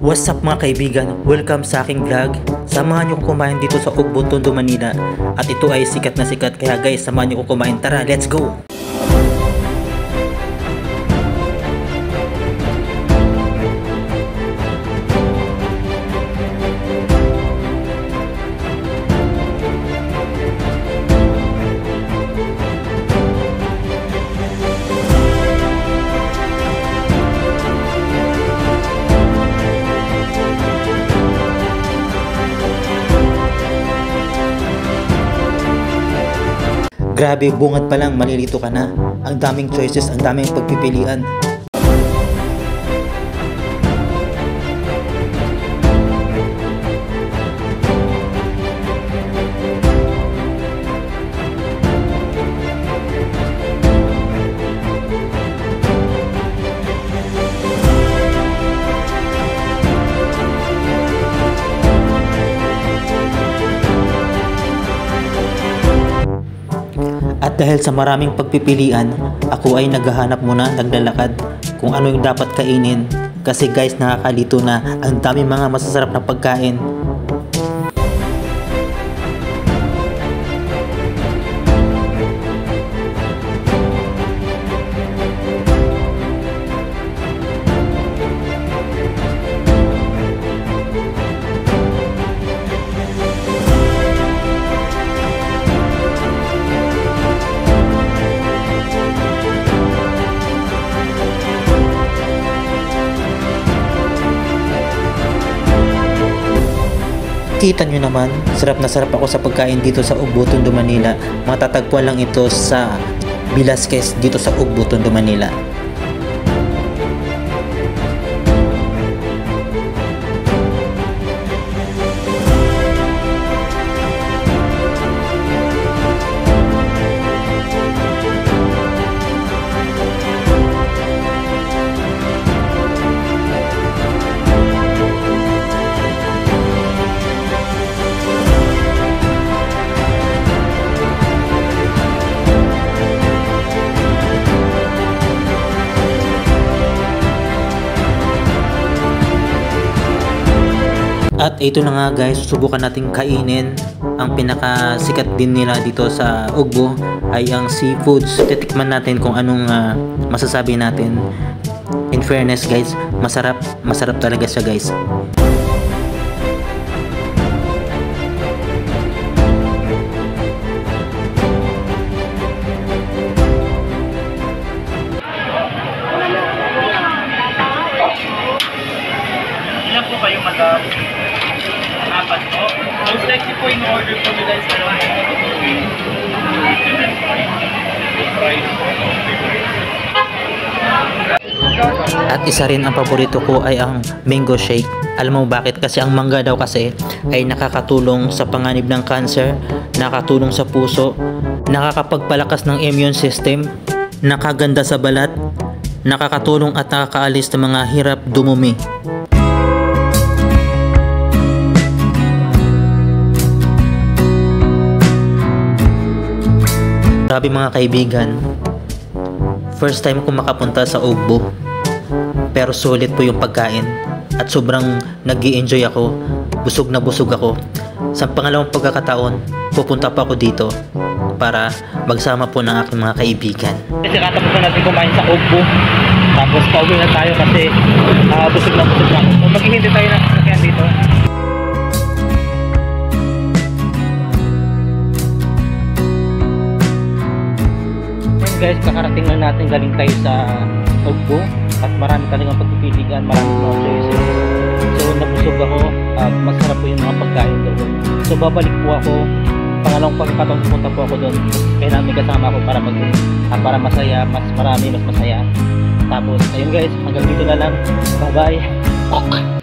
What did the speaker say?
What's up mga kaibigan? Welcome sa aking vlog. Samahan niyo ko kumain dito sa Ugbo, Tondo, Manila. At ito ay sikat na sikat, kaya guys, samahan niyo ko kumain. Tara, let's go! Grabe, bungad pa lang, malilito ka na. Ang daming choices, ang daming pagpipilian. At dahil sa maraming pagpipilian, ako ay naghahanap muna, naglalakad kung ano yung dapat kainin. Kasi guys, nakakalito na, ang daming mga masasarap na pagkain. Kita nyo naman, sarap na sarap ako sa pagkain dito sa Ugbo, Tondo, Manila. Matatagpuan lang ito sa Velasquez dito sa Ugbo, Tondo, Manila. At ito na nga guys, susubukan natin kainin. Ang pinakasikat din nila dito sa Ugbo ay ang seafoods. Titikman natin kung anong masasabi natin. In fairness guys, masarap talaga siya guys. Ilan po kayo madam? Apat po. Most likely po in order po nila is At isa rin ang paborito ko ay ang mango shake. Alam mo bakit? Kasi ang mangga daw kasi ay nakakatulong sa panganib ng cancer, nakakatulong sa puso, nakakapagpalakas ng immune system, nakaganda sa balat, nakakatulong at nakakaalis ng mga hirap dumumi. Grabe mga kaibigan, first time ko makapunta sa Ugbo, pero sulit po yung pagkain at sobrang nag-i-enjoy ako, busog na busog ako. Sa pangalawang pagkakataon, pupunta pa ako dito para magsama po ng aking mga kaibigan. Kasi katapos na natin kumain sa Ugbo, tapos pauwi na tayo kasi busog na busog na ako. So maghihintay tayo na sasakyan dito. Guys, kakarating lang natin, galing tayo sa Ugbo at marami talagang pagpipilian, marami mga choices. So nabusog ako at masarap po yung mga pagkain doon. So babalik po ako, pangalawang pagkakataon pupunta po ako doon. Kaya namin kasama ako para masaya, mas marami, mas masaya. Tapos ayun guys, hanggang dito na lang. Bye bye.